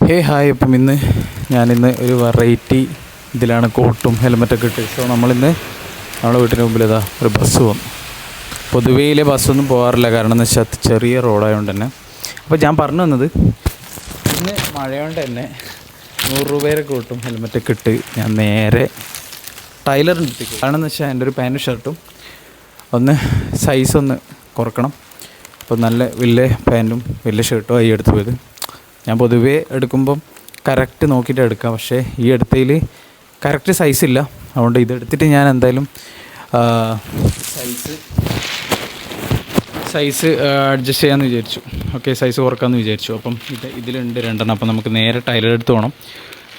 Hi. അപ്പം ഞാനിന്ന് ഒരു വെറൈറ്റി ഇതിലാണ് കോട്ടും ഹെൽമെറ്റൊക്കെ ഇട്ട്. സോ നമ്മളിന്ന് നമ്മുടെ വീട്ടിന് മുമ്പിൽ ഒരു ബസ് വന്നു. പൊതുവേയിലെ ബസ്സൊന്നും പോകാറില്ല, കാരണം എന്ന് വെച്ചാൽ ചെറിയ റോഡായതുകൊണ്ട് തന്നെ. അപ്പോൾ ഞാൻ പറഞ്ഞു വന്നത്, ഇന്ന് മഴയോണ്ട് തന്നെ 100 രൂപയുടെ കോട്ടും ഹെൽമെറ്റൊക്കെ ഇട്ട് ഞാൻ നേരെ ടൈലറിൻ്റെ അടുത്തേക്ക്. കാരണം എന്ന് വെച്ചാൽ എൻ്റെ ഒരു പാൻറ്റും ഷർട്ടും സൈസ് കുറക്കണം. അപ്പോൾ നല്ല വലിയ പാൻറ്റും വലിയ ഷർട്ടും ആയി എടുത്തു പോയത്. ഞാൻ പൊതുവേ എടുക്കുമ്പം കറക്റ്റ് നോക്കിയിട്ട് എടുക്കാം, പക്ഷേ ഈ എടുത്തതിൽ കറക്റ്റ് സൈസില്ല. അതുകൊണ്ട് ഇതെടുത്തിട്ട് ഞാൻ എന്തായാലും സൈസ് അഡ്ജസ്റ്റ് ചെയ്യാമെന്ന് വിചാരിച്ചു. ഓക്കെ, സൈസ് കുറക്കാമെന്ന് വിചാരിച്ചു. അപ്പം ഇതിലുണ്ട് 2 അപ്പം നമുക്ക് നേരെ ടൈലർ എടുത്ത് പോകണം.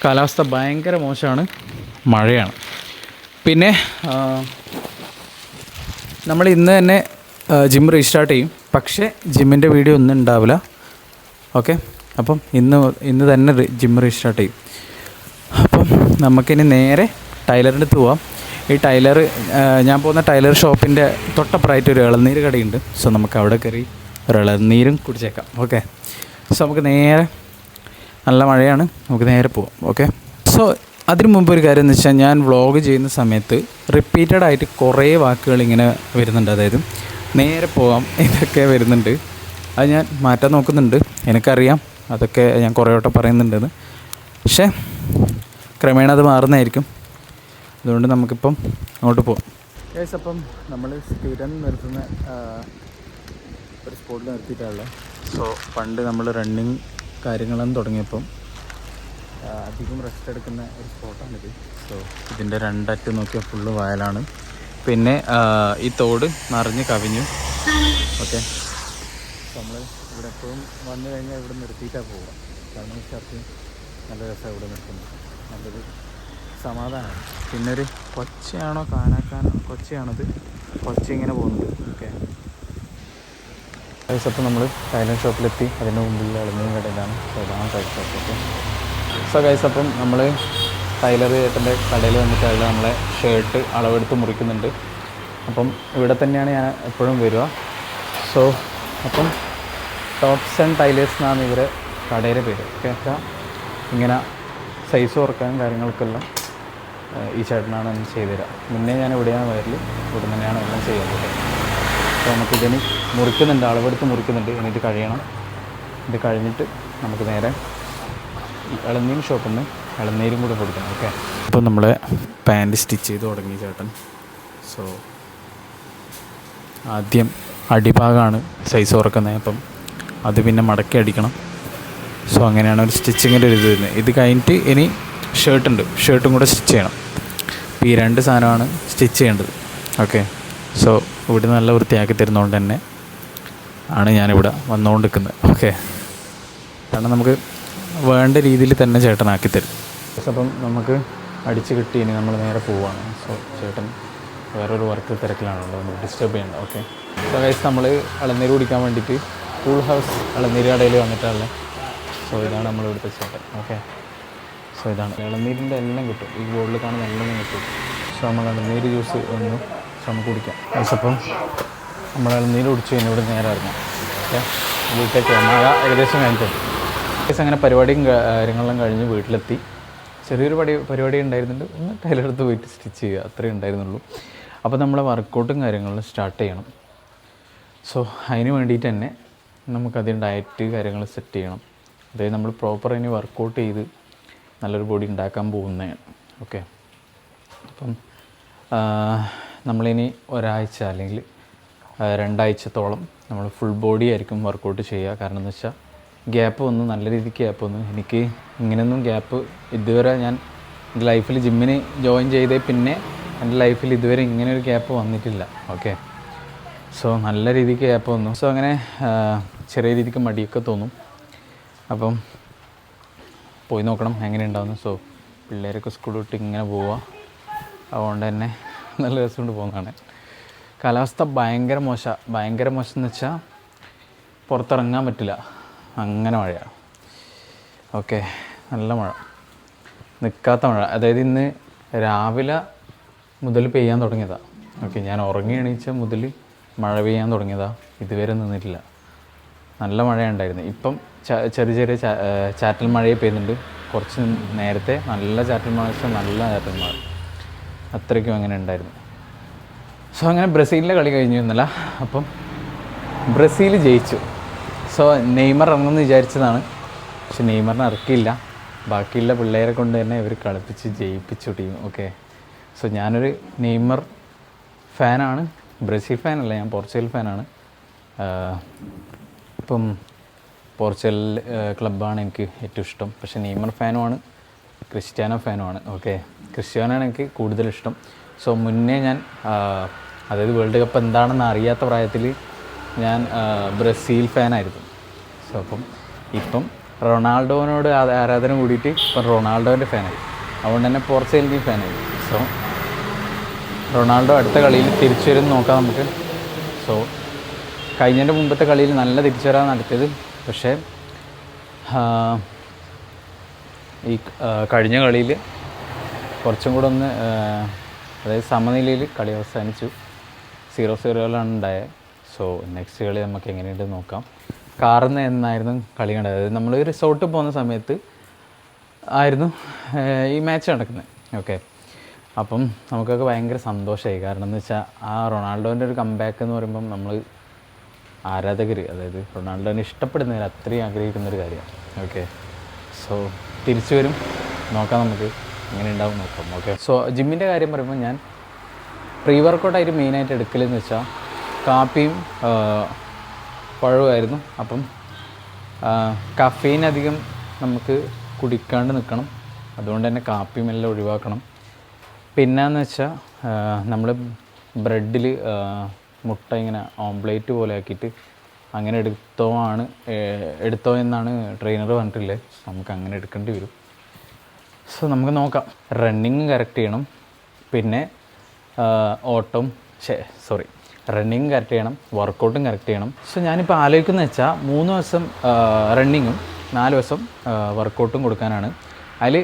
കാലാവസ്ഥ ഭയങ്കര മോശമാണ്, മഴയാണ്. പിന്നെ നമ്മൾ ഇന്ന് തന്നെ ജിം റീസ്റ്റാർട്ട് ചെയ്യും, പക്ഷേ ജിമ്മിൻ്റെ വീഡിയോ ഒന്നും ഉണ്ടാവില്ല. ഓക്കെ, അപ്പം ഇന്ന് തന്നെ ജിം റീസ്റ്റാർട്ട് ചെയ്യും. അപ്പം നമുക്കിനി നേരെ ടൈലറിൻ്റെ അടുത്ത് പോവാം. ഈ ഞാൻ പോകുന്ന ടൈലർ ഷോപ്പിൻ്റെ തൊട്ടപ്പുറമായിട്ട് ഒരു ഇളനീര് കടയുണ്ട്. സോ നമുക്ക് അവിടെ കയറി ഒരു ഇളനീരും കുടിച്ചേക്കാം. ഓക്കെ, സോ നമുക്ക് നേരെ, നല്ല മഴയാണ്, നമുക്ക് നേരെ പോവാം. ഓക്കെ, സോ അതിനു മുമ്പ് ഒരു കാര്യം എന്ന് വെച്ചാൽ, ഞാൻ വ്ളോഗ് ചെയ്യുന്ന സമയത്ത് റിപ്പീറ്റഡ് ആയിട്ട് കുറേ വാക്കുകൾ ഇങ്ങനെ വരുന്നുണ്ട്. അതായത് നേരെ പോവാം ഇതൊക്കെ വരുന്നുണ്ട്. അത് ഞാൻ മാറ്റാൻ നോക്കുന്നുണ്ട്. എനിക്കറിയാം അതൊക്കെ ഞാൻ കുറേ വട്ടം പറയുന്നുണ്ടെന്ന്, പക്ഷേ ക്രമേണ അത് മാറുന്നതായിരിക്കും. അതുകൊണ്ട് നമുക്കിപ്പം അങ്ങോട്ട് പോകാം. ഗൈസ്, അപ്പം നമ്മൾ സ്ഥിരം നിർത്തുന്ന ഒരു സ്പോട്ടിൽ നിർത്തിയിട്ടാണല്ലോ. സോ പണ്ട് നമ്മൾ റണ്ണിങ് കാര്യങ്ങളൊന്നും തുടങ്ങിയപ്പം അധികം റെസ്റ്റ് എടുക്കുന്ന ഒരു സ്പോട്ടാണിത്. സോ ഇതിൻ്റെ 2 അറ്റം നോക്കിയാൽ ഫുള്ള് വയലാണ്. പിന്നെ ഈ തോട് നിറഞ്ഞ് കവിഞ്ഞു. ഓക്കെ, നമ്മൾ ഇവിടെ എപ്പോഴും വന്നു കഴിഞ്ഞാൽ ഇവിടെ നിർത്തിയിട്ടാണ് പോവുക. കാരണം വെച്ചാൽ നല്ല രസമാണ് ഇവിടെ നിൽക്കുന്നത്, നല്ലൊരു സമാധാനമാണ്. പിന്നെ ഒരു കൊച്ചയാണോ കൊച്ചയാണത്, കൊച്ച ഇങ്ങനെ പോകുന്നത്. ഓക്കെ, അപ്പോൾ നമ്മൾ ടൈലർ ഷോപ്പിലെത്തി. അതിൻ്റെ മുമ്പിൽ ഇളനീരും കടയിലാണ്. സോ അതാണ് Taylor shop. Okay, so guys, അപ്പം നമ്മൾ ടൈലർ ചേട്ടൻ്റെ കടയിൽ വന്നിട്ട് അതിൽ നമ്മളെ ഷർട്ട് അളവെടുത്ത് മുറിക്കുന്നുണ്ട്. അപ്പം ഇവിടെ തന്നെയാണ് ഞാൻ എപ്പോഴും വരിക. സോ അപ്പം ടോപ്സ് ആൻഡ് ടൈലേഴ്സ് എന്നാണ് ഇവരെ കടയുടെ പേര്. ഓക്കെ, ഇങ്ങനെ സൈസ് കുറക്കാനും കാര്യങ്ങൾക്കെല്ലാം ഈ ചേട്ടനാണ് ഒന്ന് ചെയ്തുതരാം. മുന്നേ ഞാൻ ഇവിടെയാണ് വരൽ, ഇവിടെ തന്നെയാണ് എല്ലാം ചെയ്യുന്നത്. അപ്പോൾ നമുക്കിതിന് മുറിക്കുന്നുണ്ട്, അളവെടുത്ത് മുറിക്കുന്നുണ്ട്. ഇനി ഇത് കഴിയണം. ഇത് കഴിഞ്ഞിട്ട് നമുക്ക് നേരെ ഇളനീർ ഷോപ്പിൽ നിന്ന് ഇളനീരും കൂടെ കൊടുക്കണം. ഓക്കെ, അപ്പോൾ നമ്മൾ പാൻറ്റ് സ്റ്റിച്ച് ചെയ്ത് തുടങ്ങി ചേട്ടൻ. സോ ആദ്യം അടിഭാഗമാണ് സൈസ് കുറക്കുന്നത്. അപ്പം അത് പിന്നെ മടക്കി അടിക്കണം. സോ അങ്ങനെയാണ് ഒരു സ്റ്റിച്ചിങ്ങിൻ്റെ ഒരു ഇത് വരുന്നത്. ഇത് കഴിഞ്ഞിട്ട് ഇനി ഷർട്ടും കൂടെ സ്റ്റിച്ച് ചെയ്യണം. അപ്പോൾ ഈ 2 സാധനമാണ് സ്റ്റിച്ച് ചെയ്യേണ്ടത്. ഓക്കെ, സോ ഇവിടെ നല്ല വൃത്തിയാക്കി തരുന്നതുകൊണ്ട് തന്നെ ആണ് ഞാനിവിടെ വന്നുകൊണ്ടിരിക്കുന്നത്. ഓക്കെ, കാരണം നമുക്ക് വേണ്ട രീതിയിൽ തന്നെ ചേട്ടനാക്കി തരും. അപ്പം നമുക്ക് അടിച്ച് കിട്ടി. ഇനി നമ്മൾ നേരെ പോവുകയാണ്. സോ ചേട്ടൻ വേറൊരു വർക്ക് തിരക്കിലാണല്ലോ, നമ്മൾ ഡിസ്റ്റർബ് ചെയ്യണ്ട. ഓക്കെ, സോ ഗൈസ്, നമ്മൾ ഇളനീര് കുടിക്കാൻ വേണ്ടിയിട്ട് കൂൾ ഹൗസ് ഇളനീര് കടയിൽ വന്നിട്ടാണല്ലേ. സോ ഇതാണ് നമ്മൾ ഇവിടുത്തെ ചേട്ടൻ. ഓക്കെ, സോ ഇതാണ് ഇളനീരിൻ്റെ എല്ലാം കിട്ടും. ഈ ബോർഡിൽ കാണുന്ന എല്ലാം കിട്ടും. സോ നമ്മൾ ഇളനീര് ജ്യൂസ് നമുക്ക് കുടിക്കാം. ഗൈസ്, അപ്പം നമ്മൾ ഇളനീര് കുടിച്ച് കഴിഞ്ഞാൽ ഇവിടെ നേരെ ഇറങ്ങാം. ഓക്കെ, വീട്ടിലേക്ക് മഴ ഏകദേശം കഴിഞ്ഞിട്ടുണ്ട്. ഗൈസ്, അങ്ങനെ പരിപാടിയും കാര്യങ്ങളെല്ലാം കഴിഞ്ഞ് വീട്ടിലെത്തി. ചെറിയൊരു പരിപാടി ഉണ്ടായിരുന്നുണ്ട്. ഒന്ന് ടൈലറെടുത്ത് പോയിട്ട് സ്റ്റിച്ച് ചെയ്യുക, അത്രയേ ഉണ്ടായിരുന്നുള്ളൂ. അപ്പോൾ നമ്മളെ വർക്കൗട്ടും കാര്യങ്ങളും സ്റ്റാർട്ട് ചെയ്യണം. സോ അതിന് വേണ്ടിയിട്ട് തന്നെ നമുക്കതിന് ഡയറ്റ് കാര്യങ്ങൾ സെറ്റ് ചെയ്യണം. അതായത് നമ്മൾ പ്രോപ്പർ ഇനി വർക്കൗട്ട് ചെയ്ത് നല്ലൊരു ബോഡി ഉണ്ടാക്കാൻ പോകുന്നതാണ്. ഓക്കെ, അപ്പം നമ്മളിനി ഒരാഴ്ച അല്ലെങ്കിൽ 2 ആഴ്ചത്തോളം നമ്മൾ ഫുൾ ബോഡി ആയിരിക്കും വർക്കൗട്ട് ചെയ്യുക. കാരണം എന്ന് വെച്ചാൽ ഗ്യാപ്പ് വന്നു, നല്ല രീതിക്ക് ഗ്യാപ്പ് വന്നു. എനിക്ക് ഇങ്ങനെയൊന്നും ഗ്യാപ്പ് ഇതുവരെ ഞാൻ എൻ്റെ ലൈഫിൽ ജിമ്മിന് ജോയിൻ ചെയ്തേ പിന്നെ എൻ്റെ ലൈഫിൽ ഇതുവരെ ഇങ്ങനെയൊരു ഗ്യാപ്പ് വന്നിട്ടില്ല. ഓക്കെ, സോ നല്ല രീതിക്ക് ഗ്യാപ്പ് വന്നു. സോ അങ്ങനെ ചെറിയ രീതിക്ക് മടിയൊക്കെ തോന്നും. അപ്പം പോയി നോക്കണം എങ്ങനെ ഉണ്ടാവുന്നു. സോ പിള്ളേരൊക്കെ സ്കൂൾ വിട്ട് ഇങ്ങനെ പോവുക, അതുകൊണ്ട് തന്നെ നല്ല രസമുണ്ട് പോകുന്നതാണ്. കാലാവസ്ഥ ഭയങ്കര മോശം എന്ന് വെച്ചാൽ പുറത്തിറങ്ങാൻ പറ്റില്ല, അങ്ങനെ മഴയാണ്. ഓക്കെ, നല്ല മഴ, നിൽക്കാത്ത മഴ. അതായത് ഇന്ന് രാവിലെ മുതൽ പെയ്യാൻ തുടങ്ങിയതാണ്. ഓക്കെ, ഞാൻ ഉറങ്ങി എണീച്ച മുതൽ മഴ പെയ്യാൻ തുടങ്ങിയതാണ്, ഇതുവരെ നിന്നിട്ടില്ല. നല്ല മഴയുണ്ടായിരുന്നു. ഇപ്പം ചെറിയ ചെറിയ ചാറ്റൽ മഴയെ പെയ്യുന്നുണ്ട്. കുറച്ച് നേരത്തെ നല്ല ചാറ്റൽ മഴ വെച്ചാൽ നല്ല ചാറ്റൽ മഴ, അത്രയ്ക്കും അങ്ങനെ ഉണ്ടായിരുന്നു. സോ അങ്ങനെ ബ്രസീലിൻ്റെ കളി കഴിഞ്ഞു ഇന്നലെ. അപ്പം ബ്രസീൽ ജയിച്ചു. സോ നെയ്മർ ഇറങ്ങുമെന്ന് വിചാരിച്ചതാണ്, പക്ഷെ നെയ്മറിനെ ഇറക്കിയില്ല. ബാക്കിയുള്ള പിള്ളേരെ കൊണ്ട് തന്നെ ഇവർ കളിപ്പിച്ച് ജയിപ്പിച്ചു ടീം. ഓക്കെ, സോ ഞാനൊരു നെയ്മർ ഫാനാണ്, ബ്രസീൽ ഫാനല്ല, ഞാൻ പോർച്ചുഗൽ ഫാനാണ്. ഇപ്പം പോർച്ചുഗൽ ക്ലബ്ബാണ് എനിക്ക് ഏറ്റവും ഇഷ്ടം. പക്ഷേ നെയ്മർ ഫാനുമാണ്, ക്രിസ്ത്യാനോ ഫാനുമാണ്. ഓക്കെ, ക്രിസ്ത്യാനോയാണ് എനിക്ക് കൂടുതലിഷ്ടം. സോ മുന്നേ ഞാൻ അതായത് വേൾഡ് കപ്പ് എന്താണെന്ന് അറിയാത്ത പ്രായത്തിൽ ഞാൻ ബ്രസീൽ ഫാനായിരുന്നു. സോ ഇപ്പം റൊണാൾഡോനോട് ആരാധന കൂടിയിട്ട് ഇപ്പം റൊണാൾഡോൻ്റെ ഫാനായി. അതുകൊണ്ട് തന്നെ പോർച്ചുഗലിൻ്റെ ഫാനായി. സോ റൊണാൾഡോ അടുത്ത കളിയിൽ തിരിച്ചു വരും നോക്കാം നമുക്ക്. സോ കഴിഞ്ഞതിൻ്റെ മുമ്പത്തെ കളിയിൽ നല്ല തിരിച്ചുവരാൻ നടത്തിയത്, പക്ഷേ ഈ കഴിഞ്ഞ കളിയിൽ കുറച്ചും കൂടെ ഒന്ന് അതായത് സമനിലയിൽ കളി അവസാനിച്ചു. 0-0 ഉണ്ടായത്. സോ നെക്സ്റ്റ് കളി നമുക്ക് എങ്ങനെയുണ്ട് നോക്കാം. കാറിന്ന് എന്നായിരുന്നു കളി കണ്ടത്, അതായത് നമ്മൾ റിസോർട്ടിൽ പോകുന്ന സമയത്ത് ആയിരുന്നു ഈ മാച്ച് നടക്കുന്നത്. ഓക്കെ, അപ്പം നമുക്കൊക്കെ ഭയങ്കര സന്തോഷമായി. കാരണം എന്ന് വെച്ചാൽ ആ റൊണാൾഡോൻ്റെ ഒരു കംബാക്ക് എന്ന് പറയുമ്പം നമ്മൾ ആരാധകർ, അതായത് റൊണാൾഡോനെ ഇഷ്ടപ്പെടുന്നവർ അത്രയും ആഗ്രഹിക്കുന്നൊരു കാര്യമാണ്. ഓക്കെ, സോ തിരിച്ചു വരും നോക്കാം, നമുക്ക് എങ്ങനെ ഉണ്ടാവും നോക്കാം. ഓക്കെ, സോ ജിമ്മിൻ്റെ കാര്യം പറയുമ്പോൾ ഞാൻ പ്രീ വർക്കൗട്ടായിട്ട് മെയിനായിട്ട് എടുക്കലെന്ന് വെച്ചാൽ കാപ്പിയും പഴവുമായിരുന്നു. അപ്പം കഫീൻ അധികം നമുക്ക് കുടിക്കാണ്ട് നിൽക്കണം, അതുകൊണ്ട് തന്നെ കാപ്പിയും എല്ലാം ഒഴിവാക്കണം. പിന്നെയെന്ന് വെച്ചാൽ നമ്മൾ ബ്രെഡിൽ മുട്ട ഇങ്ങനെ ഓംപ്ലേറ്റ് പോലെ ആക്കിയിട്ട് അങ്ങനെ എടുത്തോ എന്നാണ് ട്രെയിനർ പറഞ്ഞിട്ടുള്ളത്. നമുക്ക് അങ്ങനെ എടുക്കേണ്ടി വരും. സോ നമുക്ക് നോക്കാം. റണ്ണിങ് കറക്റ്റ് ചെയ്യണം, പിന്നെ റണ്ണിങ് കറക്റ്റ് ചെയ്യണം, വർക്കൗട്ടും കറക്റ്റ് ചെയ്യണം. സോ ഞാനിപ്പോൾ ആലോചിക്കുന്നത് വെച്ചാൽ 3 ദിവസം റണ്ണിങ്ങും 4 ദിവസം വർക്കൗട്ടും കൊടുക്കാനാണ്. അതിൽ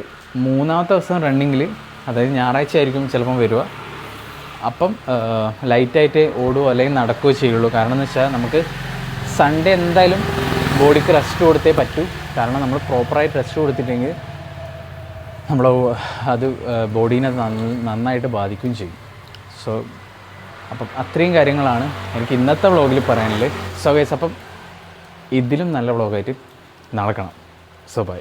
3ാമത്തെ ദിവസം റണ്ണിങ്ങിൽ, അതായത് ഞായറാഴ്ച ആയിരിക്കും ചിലപ്പം വരിക. അപ്പം ലൈറ്റായിട്ട് ഓടുകയോ അല്ലെങ്കിൽ നടക്കുകയോ ചെയ്യുള്ളൂ. കാരണം എന്ന് വെച്ചാൽ നമുക്ക് സൺഡേ എന്തായാലും ബോഡിക്ക് റെസ്റ്റ് കൊടുത്തേ പറ്റൂ. കാരണം നമ്മൾ പ്രോപ്പറായിട്ട് റെസ്റ്റ് കൊടുത്തില്ലെങ്കിൽ അത് ബോഡീനെ നന്നായിട്ട് ബാധിക്കുകയും ചെയ്യും. സോ അപ്പം അത്രയും കാര്യങ്ങളാണ് എനിക്ക് ഇന്നത്തെ വ്ളോഗിൽ പറയാനുള്ളത്. സോ ഗൈസ്, അപ്പം ഇതിലും നല്ല വ്ളോഗായിട്ട് നടക്കണം. So by.